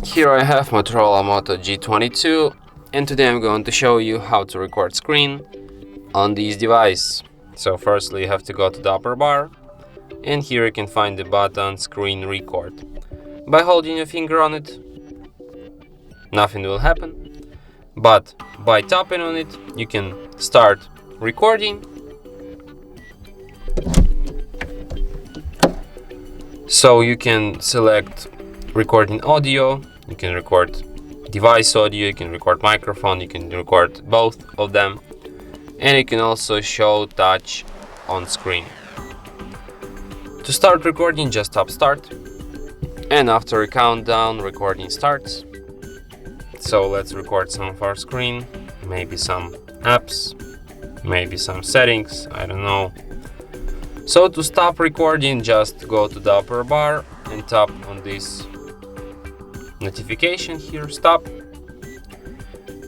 Here I have Motorola Moto G22, and today I'm going to show you how to record screen on this device. So firstly you have to go to the upper bar, and here you can find the button Screen Record. By holding your finger on it, nothing will happen, but by tapping on it you can start recording. So you can select recording audio, you can record device audio, you can record microphone, you can record both of them, and you can also show touch on screen. To start recording, just tap start, and after a countdown recording starts. So let's record some of our screen, maybe some apps, maybe some settings, I don't know. So to stop recording, just go to the upper bar and tap on this notification here, stop,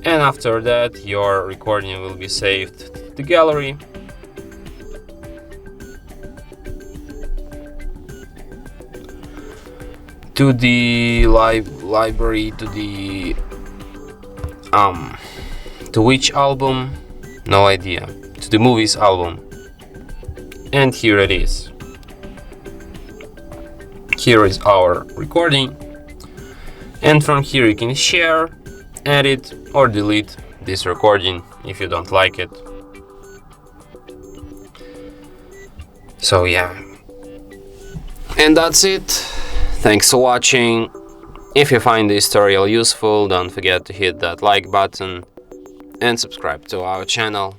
and after that your recording will be saved to the gallery. To the library, to the to which album, no idea, to the movies album, and here it is. Here is our recording, and from here you can share, edit or delete this recording if you don't like it. So yeah, and that's it. Thanks for watching. If you find this tutorial useful, don't forget to hit that like button and subscribe to our channel.